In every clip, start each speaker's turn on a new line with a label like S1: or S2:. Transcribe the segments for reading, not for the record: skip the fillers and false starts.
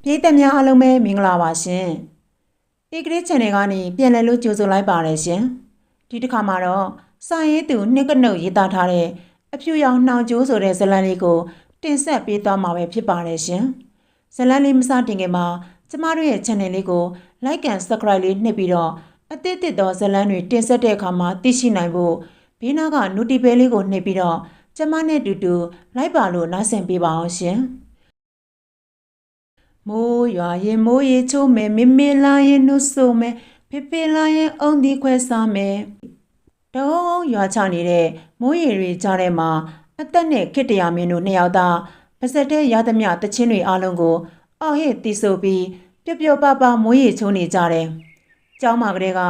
S1: ပြည်သက်များအားလုံးပဲမင်္ဂလာပါရှင်။ Ecrit Channel ကနေပြန်လည်လို့ကြိုဆိုလိုက်ပါတယ်ရှင်။ဒီတစ်ခါမှာတော့စာရေးသူနှစ်ကနုတ်ရေးသားထားတဲ့အဖြူရောင်နှောင်ကြိုးဆိုတဲ့ဇာတ်လမ်းလေးကိုတင်ဆက်ပေးသွားမှာပဲဖြစ်ပါတယ်ရှင်။ဇာတ်လမ်းလေးမစတင်ခင်မှာကျမတို့ရဲ့ channel လေးကို like and subscribe လေးနှိပ်ပြီးတော့အသစ်သစ်သောဇာတ်လမ်းတွေတင်ဆက်တဲ့အခါမှာသိရှိနိုင်ဖို့ဘေးနားက notification လေးကိုနှိပ်ပြီးတော့ကျမနဲ့တူတူလိုက်ပါလို့နားဆင်ပေးပါအောင်ရှင်။မိုးရွာရင်မိုးရေချိုးမယ်မေမေလာရင်နှုတ်ဆိုမယ်ဖေဖေလာရင်အုံဒီခွဲစားမယ်တုံးရွာချနေတဲ့မိုးရေတွေကြားထဲမှာအသက်နဲ့ခစ်တရာမင်းတို့နှစ်ယောက်သားပါဇက်တဲ့ရသမျှတချင်းတွေအားလုံးကိုအော်ဟစ်တီးဆိုပြီးပျော်ပျော်ပါပါမိုးရေချိုးနေကြတယ်။ကျောင်းမှာကလေးက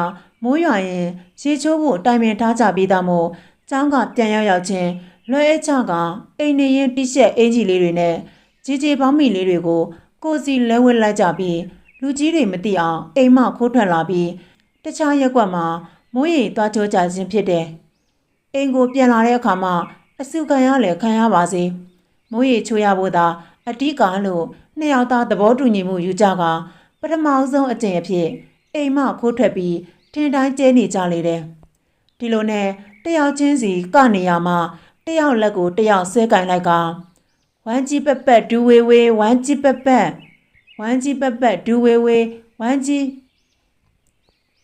S1: မိုးရွာရင်ရေချိုးဖို့တိုင်ပင်ထားကြပြီးသားမို့ကျောင်းကပြန်ရောက်ချင်းလွယ်ချကအိမ်နေရင်တိရှက်အင်ကြီးလေးတွေနဲ့ကြီးပေါင်းမီလေးတွေကိုကိုစီလဲဝဲလိုက်ကြပြီးလူကြီးတွေမသိအောင်အိမ်မခိုးထွက်လာပြီးတခြားရက်ကွက်မှာမိုးရေသွားချိုးကြခြင်းဖြစ်တယ်။အိမ်ကိုပြန်လာတဲ့အခါမှာအစုခံရလဲခံရပါစေ။မိုးရေချိုးရဖို့သာအတိကလို့နှစ်ယောက်သားသဘောတူညီမှုယူကြကပထမဆုံးအကြိမ်အဖြစ်အိမ်မခိုးထွက်ပြီးထင်တိုင်းကျဲနေကြလေတယ်။ဒီလိုနဲ့တယောက်ချင်းစီကနေရမှာတယောက်လက်ကိုတယောက်ဆွဲကင်လိုက်ကဝမ်းကြီးပက်ပက်ဒူဝေဝေဝမ်းကြီးပက်ပက်ဝမ်းကြီးပက်ပက်ဒူဝေဝေဝမ်းကြီး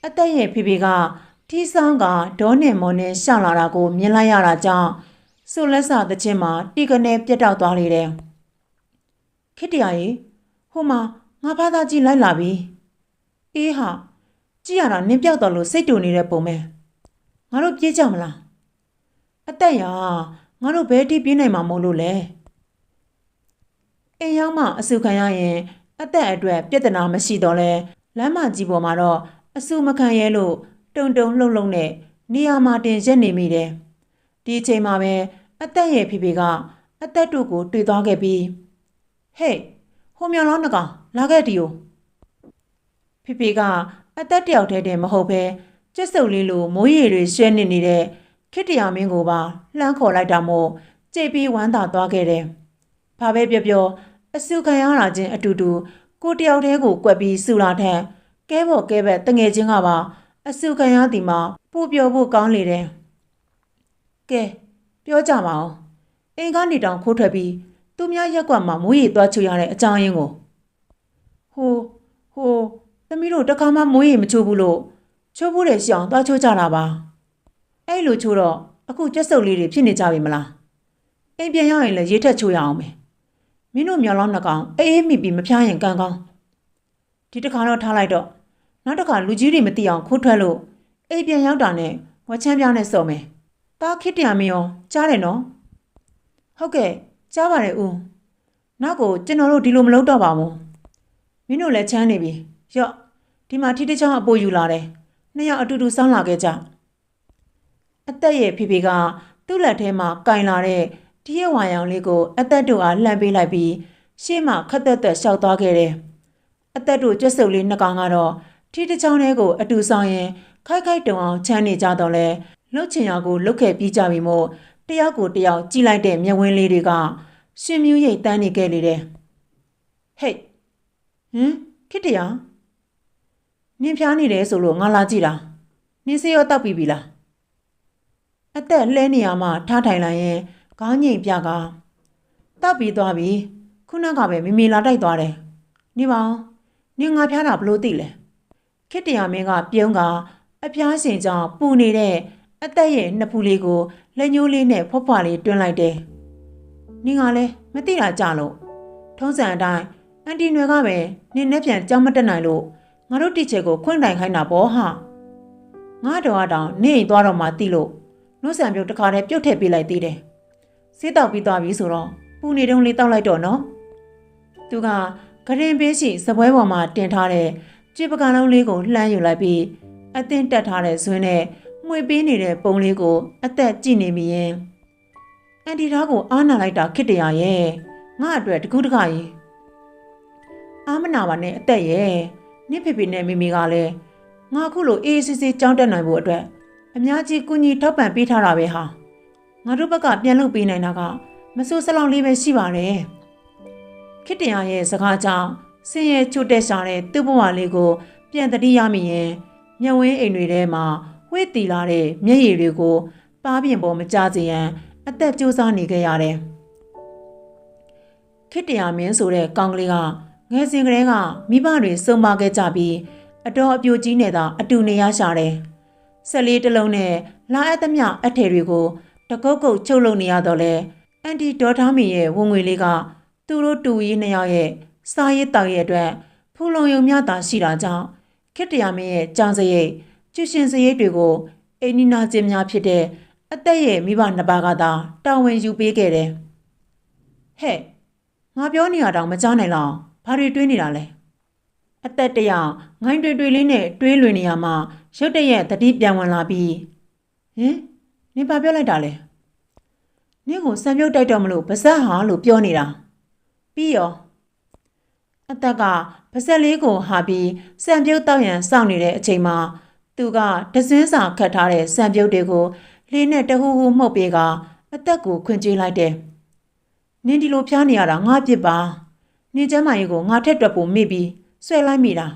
S1: အသက်ရဲ့ဖေဖေကထီးဆောင်ကဒေါနဲ့မော်နဲ့ရှောင်လာတာကိုမြင်လိုက်ရတာကြောင့်ဆုလက်စာသချင်းမှာတီကနေပြတ်တောက်သွားလေတယ်ခစ်တရာကြီးဟိုမှာငါဖားသားကြီးလိုက်လာပြီအေးဟာကြည့်ရတာနင်းပြောက်တော်လို့စိတ်တူနေတဲ့ပုံပဲငါတို့ပြေးကြမလားအသက်ရငါတို့ဘယ်တိပြေးနိုင်မှာမဟုတ်လို့လဲအိမ်ရောက်မှအစုခံရရင်အသက်အတွက်ပြဿနာမရှိတော့လဲလမ်းမကြီးပေါ်မှာတော့အစုမခံရဲလို့တုံလှုပ်နဲ့နေရာမှာတင်ရက်နေမိတယ်ဒီအချိန်မှာပဲအသက်ရဲ့ဖေဖေကအသက်တို့ကိုတွေ့သွားခဲ့ပြီးဟေးဟိုမြောင်လောင်းတကောင်လာခဲ့တီကိုဖေဖေကအသက်တယောက်တည်းမဟုတ်ပဲကျက်စုပ်လေးလိုမိုးရေတွေရွှဲနေတဲ့ခစ်တရာမင်းကိုပါလှမ်းခေါ်လိုက်တာမို့ကြိတ်ပြီးဝမ်းသာသွားခဲ့တယ်ဘာပဲပြောအစုခံရတာချင်းအတူတူကိုတယောက်တည်းကိုကွက်ပြီးစူလာထက်ကဲပေါ်ကဲဘက်တငယ်ချင်းကပါအစုခံရသည်မှာပို့ပြောဖို့ကောင်းလေတယ်ကဲပြောကြပါအောင်အိမ်ကနေတောင်ခိုးထွက်ပြီးသူများရက်ကွက်မှာမိုးရေသွားချူရတဲ့အကြောင်းရင်းကိုဟိုသမီးတို့တခါမှမိုးရေမချိုးဘူးလို့ချိုးဘူးတယ်ရှောင်းသွားချိုးကြတာပါအဲ့လိုချိုးတော့အခုကျက်စုပ်လေးတွေဖြစ်နေကြပြီမလားအိမ်ပြန်ရောက်ရင်လည်းရေထက်ချိုးရအောင်မယ်မင်းတို့မြောင်လောင်းနှကောင်အေးမိပြီးမဖျားရင်ကံကောင်းဒီတစ်ခါတော့ထားလိုက်တော့နောက်တစ်ခါလူကြီးတွေမသိအောင်ခိုးထွက်လို့အိမ်ပြန်ရောက်တာနဲ့ဝက်ချမ်းပြားနဲ့စော်မယ်တားခစ်တရမင်းရောကြားတယ်နော်ဟုတ်ကဲ့ကြားပါတယ်ဦးနောက်ကိုကျွန်တော်တို့ဒီလိုမလုပ်တော့ပါဘူးမင်းတို့လည်းချမ်းနေပြီရော့ဒီမှာထီးတစ်ချောင်းအပိုးယူလာတယ်နှစ်ယောက်အတူတူစောင်းလာခဲ့ကြအသက်ရဲ့ဖေဖေကသူ့လက်ထဲမှာကင်လာတဲ့ဒီရဝါရောင်လေးကိုအသက်တို့အားလှမ်းပေးလိုက်ပြီးရှေ့မှခက်သက်ရှောက်သွားခဲ့တယ်အသက်တို့ကျွတ်စုပ်လေးနှစ်ကောင်ကတော့ထီးတစ်ချောင်းလေးကိုအတူဆောင်ရင်ခိုက်တုံအောင်ချမ်းနေကြတော့လဲလှုပ်ချင်ရကိုလှုပ်ခဲ့ပြီးကြပြီမို့တယောက်ကိုတယောက်ကြည့်လိုက်တဲ့မျက်ဝန်းလေးတွေကရှင်မြူးရိတ်တန်းနေခဲ့လေတယ်ဟေးခစ်တရာနင်းဖျားနေတယ်ဆိုလို့ငါလာကြည့်တာနင်းစေရောတောက်ပြီလားအသက်လှဲနေရမှထားထိုင်လိုက်ရင်ခေါင်းငိမ်ပြကတောက်ပြီးသွားပြီခုနကပဲမေလာတိုက်သွားတယ်နေပါဦးနင်းငါဖျားတာဘလို့သိလဲခစ်တရာမင်းကပြုံးကအဖျားရှင်ကြောင့်ပူနေတဲ့အသက်ရဲ့နှစ်ဖူးလေးကိုလက်ညှိုးလေးနဲ့ဖွားဖွားလေးတွန်းလိုက်တယ်နင်းကလည်းမသိတာကြလို့ထုံးစံအတိုင်းအန်တီနွယ်ကပဲနင်းနဲ့ပြန်ကြောင်းမတက်နိုင်လို့ငါတို့တီချေကိုခွင့်တိုင်ခိုင်းတာပေါ့ဟာငါတော်အတောင်နေသွားတော့မှတိလို့နှုတ်ဆံပြုတ်တစ်ခါတည်းပြုတ်ထည့်ပေးလိုက်သေးတယ်ဆေးတောက်ပြီးသွားပြီဆိုတော့ပူနေတုံးလေးတောက်လိုက်တော့နော်သူကဂရင်ပေးရှိစပွဲပေါ်မှာတင်ထားတဲ့ကြွေပကံလုံးလေးကိုလှမ်းယူလိုက်ပြီးအသင်းတက်ထားတဲ့ဇွန်းနဲ့မှွေပေးနေတဲ့ပုံလေးကိုအသက်ကြည့်နေမိရင်အန်တီသားကိုအားနာလိုက်တာခစ်တရာရဲ့ငါအတွက်တကူးတခါကြီးအားမနာပါနဲ့အသက်ရဲ့နင့်ဖေဖေနဲ့မိမိကလည်းငါခုလိုအေးအေးဆေးဆေးကြောင်းတက်နိုင်ဖို့အတွက်အများကြီးကူညီထောက်ပံ့ပေးထားတာပဲဟာငါတို့ဘက်ကပြန်လုပ်ပေးနိုင်တာကမစိုးစလောင်လေးပဲရှိပါတယ်ခစ်တရာရဲ့စကားကြောင့် ဆင်းရဲချို့တက်ရှာတဲ့သူ့ဘဝလေးကိုပြန်တတိရမိရင်မျက်ဝင်းအိမ်တွေထဲမှာဝှေ့တီလာတဲ့မျက်ရည်တွေကိုပါးပြင်ပေါ်မကျစေရန်အသက်ကြိုးစားနေခဲ့ရတယ်။ခေတ္တရာမင်းဆိုတဲ့ကောင်ကလေးကငယ်စဉ်ကတည်းကမိဘတွေစုံပါခဲ့ကြပြီးအတော်အပြိုကြီးနဲ့သာအတူနေရရှာတယ်။ဆက်လေးတစ်လုံးနဲ့လာအပ်သမျှအထည်တွေကိုတကုတ်ကုတ်ချုပ်လုပ်နေရတော့လဲအန်တီဒေါ်ထားမီရဲ့ဝင်ငွေလေးကသူတို့တူကြီးနှစ်ယောက်ရဲ့စားရည်တောက်ရဲ့အတွက်ဖူလုံယုံမြတာရှိတာကြောင့်ခေတ္တရာမင်းရဲ့ကြောင်စရိတ်ကျူရှင်စရိတ်တွေကိုအိနီနာချင်းများဖြစ်တဲ့အသက်ရဲ့မိဘနှစ်ပါးကသာတာဝန်ယူပေးခဲ့တယ်။ဟဲ့ငါပြောနေရတော့မကြားနိုင်လောက်ဘာတွေတွေးနေတာလဲ။အသက်တရငိုင်းတွေလေးနဲ့တွေးလွင်နေရမှာရုတ်တရက်တတိပြန်ဝင်လာပြီးဟင်နင်ဘာပြောလိုက်တာလဲ။နင်ကိုစံပြုတ်တိုက်တော့မလို့ပါဇက်ဟာလို့ပြောနေတာ။ပြီးရောအသက်ကပါဇက်လေးကိုဟာပြီးစံပြုတ်တောက်ရန်စောင့်နေတဲ့အချိန်မှာသူကတစင်းစာခတ်ထားတဲ့စံပြုတ်တွေကိုလေးနဲ့တဟူဟူမှုတ်ပေးကအသက်ကိုခွင်ကျွေးလိုက်တယ်။နင်ဒီလိုဖျားနေရတာငါပြစ်ပါ။နင်ကျမ်းမာရေးကိုငါထက်တွက်ဖို့မိပြီးဆွဲလိုက်မိတာ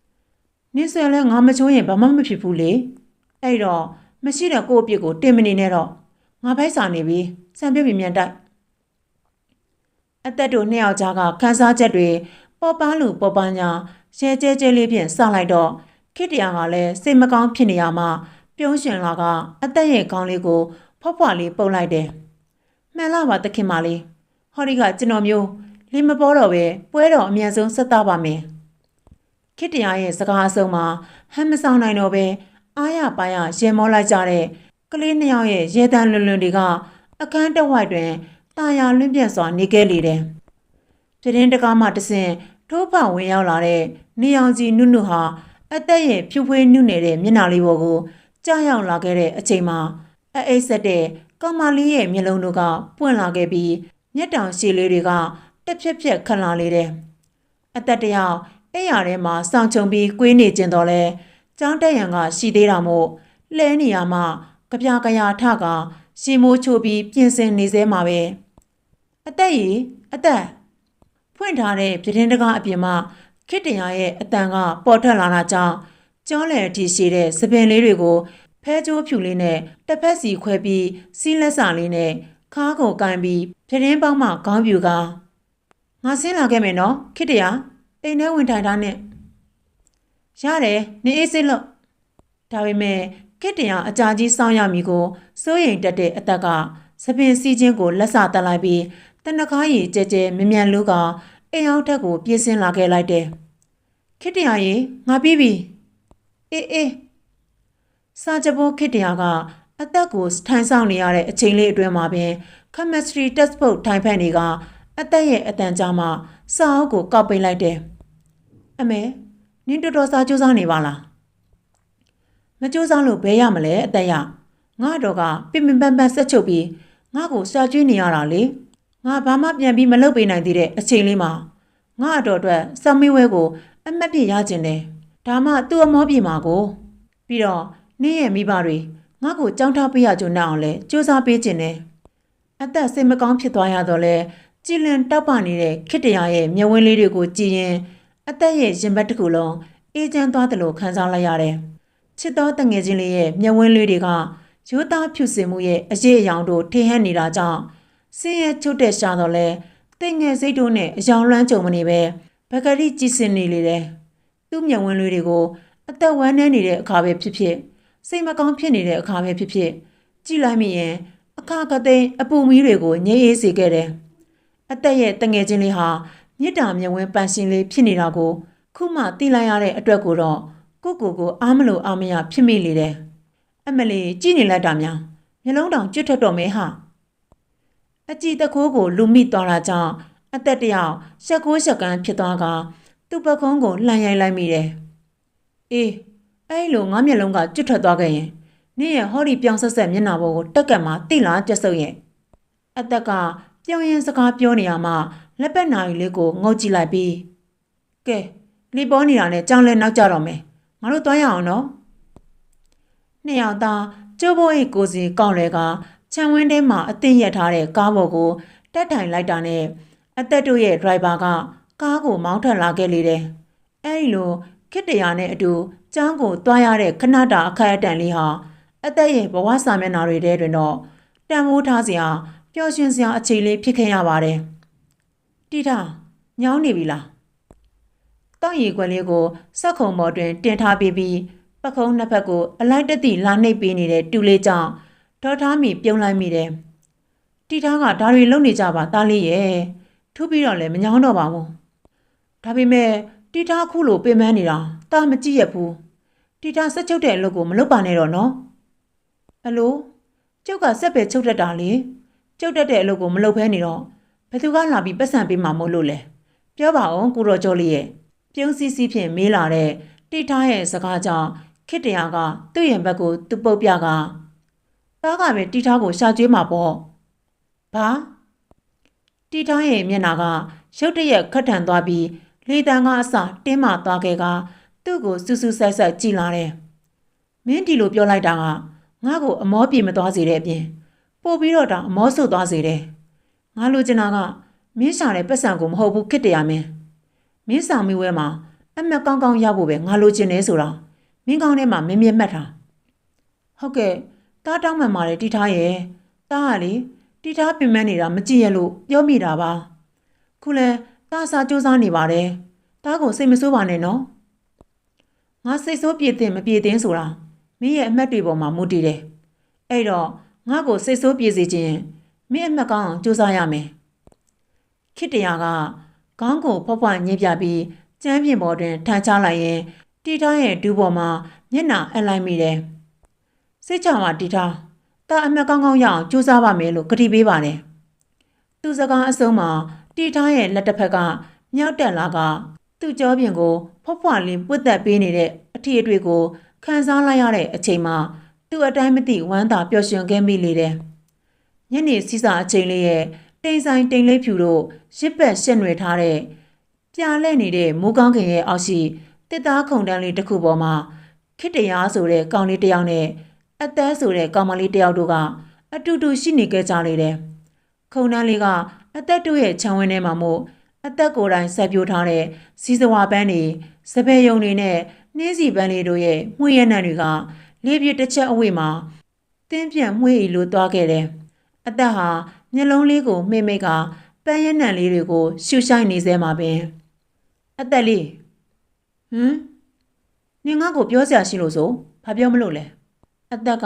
S1: ။နင်ဆွဲလဲငါမချိုးရင်ဘာမှမဖြစ်ဘူးလေ။အဲ့တော့မရှိတဲ့ကိုယ့်အပြစ်ကိုတင်မနေနဲ့တော့ငါဖိုက်စာနေပြီးစံပြုတ်ပြမြန်တိုက်။အသက်တို့နှစ်ယောက်ကြားကခန်းစားချက်တွေပေါ်ပါလူပေါ်ပါညာရဲကျဲကျဲလေးဖြင့်စလိုက်တော့ခေတ္တရာကလည်းစိတ်မကောင်းဖြစ်နေရမှပြုံးရှင်လာကအသက်ရဲ့ခေါင်းလေးကိုဖွားဖွားလေးပုတ်လိုက်တယ်။မှန်လားပါသခင်မလေးဟောဒီကကျွန်တော်မျိုးလင်းမပေါ်တော့ပဲပွဲတော်အမြန်ဆုံးဆက်သားပါမယ်။ခေတ္တရာရဲ့စကားအဆုံးမှာဟမ်းမဆောင်နိုင်တော့ပဲအားရပါရရေမောလိုက်ကြတဲ့ကလေးနှစ်ယောက်ရဲ့ရေတန်းလွန်လွန်တွေကအခန်းတစ်ဝိုက်တွင်တာယာလွင့်ပြန့်စွာနေခဲ့လေတယ်။ပြတင်းတကားမှတဆင့်ထိုးဖောက်ဝင်ရောက်လာတဲ့နေအောင်ကြီးနုနုဟာအသက်ရဲ့ဖြူဖွေးနုနေတဲ့မျက်နှာလေးပေါ်ကိုကြားရောက်လာခဲ့တဲ့အချိန်မှာအိတ်ဆက်တဲ့ကောင်မလေးရဲ့မျက်လုံးတို့ကပွင့်လာခဲ့ပြီးမျက်တောင်ရှည်လေးတွေကတက်ဖြက်ဖြက်ခတ်လာလေတယ်။အသက်တယောက်အိမ်ရထဲမှာစောင့်ချုံပြီးကွေးနေကျင်တော့လဲကျောင်းတက်ရန်ကရှိသေးတာမို့လဲနေရမှကြပြကရာထကရှီမိုးချိုးပြီးပြင်ဆင်နေစဲမှာပဲ။အသက်ကြီးအသက်ဖွင့်ထားတဲ့ပြတင်းတကားအပြင်မှာခေတ္တရာရဲ့အတန်ကပေါ်ထွက်လာတာကြောင့်ကျောင်းလယ်အထိရှိတဲ့စပင်လေးတွေကိုဖဲကြိုးဖြူလေးနဲ့တစ်ဖက်စီခွဲပြီးစီးလက်စာလေးနဲ့ခါးကိုကန်ပြီးပြတင်းပေါင်းမှခေါင်းပြူကငါဆင်းလာခဲ့မယ်နော်ခေတ္တရာအိမ်ထဲဝင်ထိုင်တာနဲ့ရတယ်နေအေးစိလို့ဒါပေမဲ့ခေတ္တရာအကြာကြီးစောင့်ရမည်ကိုစိုးရိမ်တတ်တဲ့အသက်ကစပင်စီးခြင်းကိုလက်စတက်လိုက်ပြီးတနခါးရီကြဲကြဲမြ мян လူကအိမ်အောင်ထက်ကိုပြေးဆင်းလာခဲ့လိုက်တယ်ခေတ္တရာရေငါပြီးပြီအေးစာချဘောခေတ္တရာကအသက်ကိုထိုင်ဆောင်နေရတဲ့အချိန်လေးအတွင်းမှာပင် chemistry textbook ထိုင်ဖက်နေကအသက်ရဲ့အတန်ကြားမှာစာအုပ်ကိုကောက်ပိတ်လိုက်တယ်အမေနင်တော်တော်စာကြိုးစားနေပါလားမကြိုးစားလို့ဘယ်ရမလဲအသက်ရငါတော့ကပင်ပန်ပန်းဆက်ချုပ်ပြီးငါ့ကိုရှာကျွေးနေရတာလေငါဘာမှပြန်ပြီးမလုပ်ပေးနိုင်သေးတဲ့အချိန်လေးမှာငါအတော်အတွက်စောင်းမီးဝဲကိုအမတ်ပြရခြင်းတယ်ဒါမှသူ့အမောပြေမှာကိုပြီးတော့နင်းရဲ့မိဘတွေငါ့ကိုကြောင်းထားပေးရကြနဲ့အောင်လဲစူးစမ်းပေးခြင်းတယ်အသက်စိတ်မကောင်းဖြစ်သွားရတော့လဲကြည်လင်တောက်ပနေတဲ့ခေတ္တရာရဲ့မျက်ဝန်းလေးတွေကိုကြည်ရင်အသက်ရဲ့ရင်ဘတ်တစ်ခုလုံးအေးချမ်းသွားတယ်လို့ခံစားလိုက်ရတယ်ချစ်တော်တငယ်ချင်းလေးရဲ့မျက်ဝန်းလေးတွေကရိုးသားဖြူစင်မှုရဲ့အရေးအယောင်တို့ထင်ဟပ်နေတာကြောင့်ဆင်းရဲချုပ်တဲ့ရှာတော့လဲတိမ်ငယ်စိတ်တို့နဲ့အယောင်လွှမ်းကြုံမနေပဲဘဂရီကြည်စင်နေလေတယ်သူ့မျက်ဝန်းလေးတွေကိုအသက်ဝမ်းနည်းနေတဲ့အခါပဲဖြစ်ဖြစ်စိတ်မကောင်းဖြစ်နေတဲ့အခါပဲဖြစ်ဖြစ်ကြည်လိုက်မိရင်အခါကသိမ်းအပူမီးတွေကိုငြိမ်းအေးစေခဲ့တယ်အသက်ရဲ့တငယ်ချင်းလေးဟာမြစ်တာမျက်ဝန်းပန်းရှင်လေးဖြစ်နေတာကိုခုမှသိလိုက်ရတဲ့အတွက်ကိုတော့ကိုအားမလို့အားမရဖြစ်မိလေတယ်အမလီကြည်နေလိုက်တာများမျက်လုံးတောင်ကျွတ်ထွက်တော့မဲဟာအကြည်တခိုးကိုလူမိသွားတာကြောင့်အသက်တယောက်ရှက်ကိုးရှက်ကန်းဖြစ်သွားကသူ့ပခုံးကိုလှန်ရိုက်လိုက်မိတယ်အေးအဲ့လိုငါမျက်လုံးကကျွတ်ထွက်သွားခဲ့ရင်နင့်ရဲ့ဟောဒီပြောင်ဆက်ဆက်မျက်နှာပေါ်ကိုတက်ကတ်မှတိလားကြက်စုပ်ရဲ့အသက်ကပြောင်းရင်စကားပြောနေရမှလက်ပတ်နာရီလေးကိုငုတ်ကြည့်လိုက်ပြီးကဲလီပေါ်နေတာနဲ့ကြောင်းလဲနောက်ကြတော့မယ်ငါတို့သွားရအောင်နော်နှစ်ယောက်သားကျိုးဘိုးအိတ်ကိုစီကောက်လဲကခြံဝင်းထဲမှာအသင့်ရက်ထားတဲ့ကားပေါ်ကိုတက်ထိုင်လိုက်တာနဲ့အသက်တို့ရဲ့ဒရိုင်ဘာက ကားကိုမောင်းထွက်လာခဲ့လေတယ်အဲဒီလိုခေတ္တရာနဲ့အတူကျန်းကိုတွားရတဲ့ခဏတာအခက်အတန့်လေးဟာအသက်ရဲ့ဘဝစာမျက်နှာတွေထဲတွင်တော့တန်ဖိုးထားစရာပျော်ရွှင်စရာအခြေလေးဖြစ်ခဲ့ရပါတယ်တီတာညောင်းနေပြီလားတောက်ရီခွက်လေးကိုစက်ခုံပေါ်တွင်တင်ထားပြီးပခုံးနှစ်ဖက်ကိုအလိုက်တသိလာနှိပ်ပေးနေတဲ့တူလေးကြောင့်ဒေါ်ထားမီပြုံးလိုက်မိတယ်တီတာကဒါတွေလုံနေကြပါသားလေးရဲ့ထူးပြီးတော့လည်းမညောင်းတော့ပါဘူးဒါပေမဲ့တီတာခုလိုပင်ပန်းနေတာတာမကြည့်ရဘူးတီတာဆက်ချုပ်တဲ့အလုပ်ကိုမလုပ်ပါနဲ့တော့နော်အလိုကျုပ်ကဆက်ပဲချုပ်တတ်တာလေကျုပ်တတ်တဲ့အလုပ်ကိုမလုပ်ဘဲနေတော့ဘယ်သူကလာပြီးပတ်စံပေးမှာမို့လို့လဲပြောပါအောင်ကိုတော်ကျော်လေးရဲ့ပြုံးစီစီဖြင့်မေးလာတဲ့တီတာရဲ့စကားကြောင့်ခေတ္တရာကသူ့ရင်ဘက်ကိုသူ့ပုတ်ပြကသားကပဲတီတာကိုရှာကျွေးမှာပေါ့ဘာတီတာရဲ့မျက်နှာကရုတ်တရက်ခတ်ထန်သွားပြီးလေတံကအစတင်းမာသွားခဲ့ကသူ့ကိုစူးစူးဆိုင်ဆိုင်ကြည့်လာတယ်မင်းဒီလိုပြောလိုက်တာကငါ့ကိုအမောပြေမသွားစေတဲ့အပြင်ပို့ပြီးတော့တောင်အမောဆုတ်သွားစေတယ်ငါလိုချင်တာကမင်းရှာတဲ့ပတ်စံကိုမဟုတ်ဘူးခေတ္တရာမင်းဆောင်မိဝဲမှာအမက်ကောင်းကောင်းရဖို့ပဲငါလိုချင်တယ်ဆိုတာမင်းကောင်းထဲမှာမင်းမြတ်မှတ်တာဟုတ်ကဲ့တားတောင်းမှန်ပါတယ်တီထားရဲ့တားကလေတီထားပင်မနေတာမကြည့်ရလို့ပြောမိတာပါခုလဲတားစားစူးစမ်းနေပါတယ်တားကိုစိတ်မဆိုးပါနဲ့နော်ငါစိတ်ဆိုးပြေတင်မပြေတင်ဆိုတာမင်းရဲ့အမှတ်တွေပေါ်မှာမူတည်တယ်အဲ့တော့ငါ့ကိုစိတ်ဆိုးပြေစေခြင်းမင်းအမှတ်ကောင်းအောင်စူးစမ်းရမယ်ခေတ္တရာကခေါင်းကိုဖွားဖွားညှိပြပြီးကျမ်းပြင်ပေါ်တွင်ထန်ချလိုက်ရင်တီထားရဲ့ဒူးပေါ်မှာမျက်နှာအပ်လိုက်မိတယ်စိတ်ချမှာတီထားတာအမှတ်ကောင်းကောင်းရအောင်စူးစမ်းပါမယ်လို့ကတိပေးပါတယ်သူစကားအဆုံးမှာတီထားရဲ့လက်တစ်ဖက်ကမြောက်တက်လာကသူ့ကြောပြင်ကိုဖွားဖွားလင်းပွတ်သက်ပေးနေတဲ့အထီးအတွေ့ကိုခန်းစားလိုက်ရတဲ့အချိန်မှာသူ့အတိုင်းမသိဝမ်းသာပျော်ရွှင်ခဲ့မိလေတယ်ညနေစီးစာအချိန်လေးရဲ့တိမ်ဆိုင်တိမ်လေးဖြူတို့ရစ်ပတ်ရှက်နွယ်ထားတဲ့ပြာလဲ့နေတဲ့မိုးကောင်းခင်ရဲ့အောက်ရှိတစ်သားခုံတန်းလေးတစ်ခုပေါ်မှာခေတ္တရာဆိုတဲ့ကောင်လေးတစ်ယောက်နဲ့အသက်ဆိုတဲ့ကောင်မလေးတစ်ယောက်တို့ကအတူတူရှိနေကြလေတယ်ခုံတန်းလေးကအသက်တို့ရဲ့ခြံဝင်းထဲမှာမို့အသက်ကိုယ်တိုင်ဆက်ပြိုးထားတဲ့စီစဝါပန်းတွေစပယ်ယုံတွေနဲ့နှင်းစီပန်းလေးတို့ရဲ့မှွေရနံတွေကလေးပြတစ်ချက်အဝေးမှာတင်းပြန့်မှွေရီလိုသွားခဲ့တယ်အသက်ဟာမျက်လုံးလေးကိုမှိတ်ကပန်းရနံလေးတွေကိုရှူရှိုက်နေစေမှာပင်အသက်လေးနင်ငါ့ကိုပြောစရာရှိလို့ဆိုဘာပြောမလို့လဲအသက်က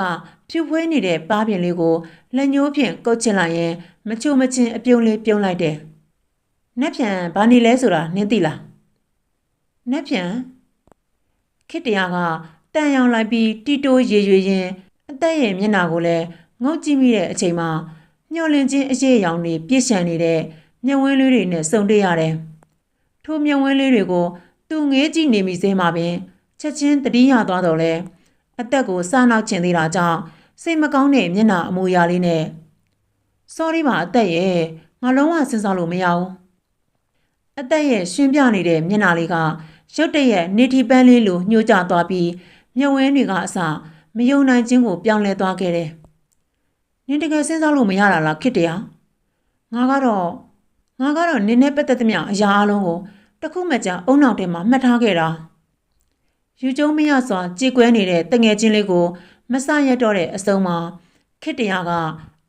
S1: ဖြူဖွေးနေတဲ့ပါးပြင်လေးကိုလက်ညှိုးဖြင့်ကုတ်ချလိုက်ရင်မချိုမချင်းအပြုံးလေးပြုံးလိုက်တယ်။နက်ဖြန်ဘာနေလဲဆိုတာနင်သိလား။နက်ဖြန်ခေတ္တရာကတန်ရောင်လိုက်ပြီးတီတိုးရေရွေရင်အသက်ရဲ့မျက်နှာကိုလည်းငုတ်ကြည့်မိတဲ့အချိန်မှာညှော်လင့်ခြင်းအရေးအယောင်တွေပြည့်ရှံနေတဲ့မျက်ဝန်းလေးတွေနဲ့စုံတွေ့ရတယ်။ထိုမျက်ဝန်းလေးတွေကိုသူငေးကြည့်နေမိစေမှာပင်ချက်ချင်းတတိယသွားတော့လဲအသက်ကိုစားနောက်ချင်သေးတာကြောင့်စိတ်မကောင်းတဲ့မျက်နှာအမူအရာလေးနဲ့ sorry ပါအသက်ရဲ့ငါလုံးဝစဉ်းစားလို့မရဘူးအသက်ရဲ့ရှင်းပြနေတဲ့မျက်နှာလေးကရုတ်တရက်နေထီပန်းလေးလိုညှိုးကျသွားပြီးမျက်ဝန်းတွေကအစမယုံနိုင်ခြင်းကိုပြောင်းလဲသွားခဲ့တယ်နင်တကယ်စဉ်းစားလို့မရတာလားခစ်တရာငါကတော့နင်နဲ့ပတ်သက်သမျှအရာအလုံးကိုတခုမှကြာအုံနောက်ထဲမှာမှတ်ထားခဲ့တာယူကျုံမရစွာကြေကွဲနေတဲ့တငယ်ချင်းလေးကိုမဆရတော့တဲ့အစုံမှာခေတ္တရာက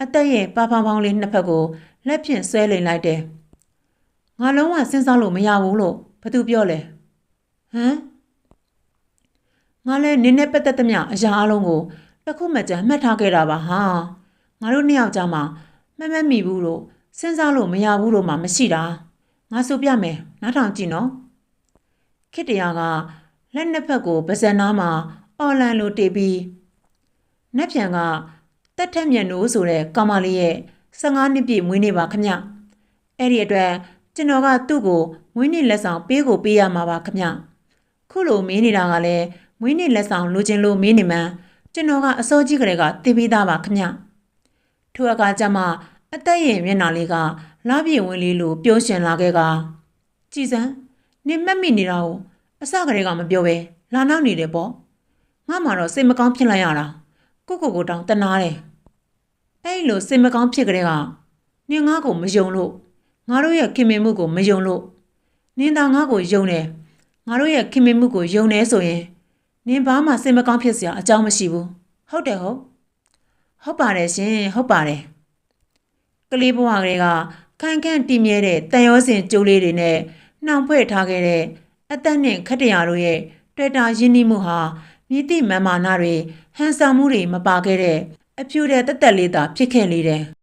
S1: အသက်ရဲ့ပါဖောင်ဖောင်လေးနှစ်ဖက်ကိုလက်ဖြင့်ဆွဲလိမ်လိုက်တယ်။ငါလုံးဝစဉ်းစားလို့မရဘူးလို့ဘာသူပြောလဲ။ဟမ်ငါလည်းနင်းနဲ့ပတ်သက်သမျှအရာအလုံးကိုတစ်ခုမှကြမ်းမှတ်ထားခဲ့တာပါဟာ။ငါတို့နှစ်ယောက်ကြားမှာမမိဘူးလို့စဉ်းစားလို့မရဘူးလို့မှမရှိတာ။ငါဆိုပြမယ်နားထောင်ကြည့်နော်။ခေတ္တရာကလက်နှစ်ဖက်ကိုပါးစပ်နားမှာအော်လန်လိုတေးပြီးနက်ဖြန်ကတက်ထက်မြတ်နိုးဆိုတဲ့ကောင်မလေးရဲ့15နှစ်ပြည့်မွေးနေ့ပါခမအဲ့ဒီအတွက်ကျွန်တော်ကသူ့ကိုမွေးနေ့လက်ဆောင်ပေးရမှာပါခမခုလိုမင်းနေတာကလည်းမွေးနေ့လက်ဆောင်လိုချင်လို့မင်းနေမှန်းကျွန်တော်ကအစောကြီးကလေးကသိပြီးသားပါခမထိုအခါကျမှအသက်ရဲ့မျက်နှာလေးကလားပြေဝင်လေးလိုပြုံးရှင်လာခဲ့ကကြည်စမ်းနေမှတ်မိနေတာကိုအစကလေးကမပြောပဲလာနောက်နေတယ်ပေါ့ငါမှတော့စိတ်မကောင်းဖြစ်လိုက်ရတာကိုတောင်တနာတယ်အဲ့လိုစိတ်မကောင်းဖြစ်ကြတဲ့ကနင်ငါ့ကိုမယုံလို့ငါတို့ရဲ့ခင်မင်မှုကိုမယုံလို့ နင်သာငါ့ကိုယုံတယ်ငါတို့ရဲ့ခင်မင်မှုကိုယုံနေဆိုရင်နင်ဘာမှစိတ်မကောင်းဖြစ်စရာအကြောင်းမရှိဘူးဟုတ်တယ်ဟုတ်ပါတယ်ရှင်ဟုတ်ပါတယ်ကလေးဘဝကလေးကခိုင်ခန့်တည်မြဲတဲ့တန်ရောစင်ကျိုးလေးတွေနဲ့နှောင်ဖွဲ့ထားခဲ့တဲ့အသက်နဲ့ခတ္တရာတို့ရဲ့တွေ့တာရင်းနှီးမှုဟာမြည်သည့်မာမာနတွေဟန်ဆောင်မှုတွေမပါခဲ့တဲ့အဖြူတဲ့တက်တက်လေးသာဖြစ်ခဲ့လေတယ်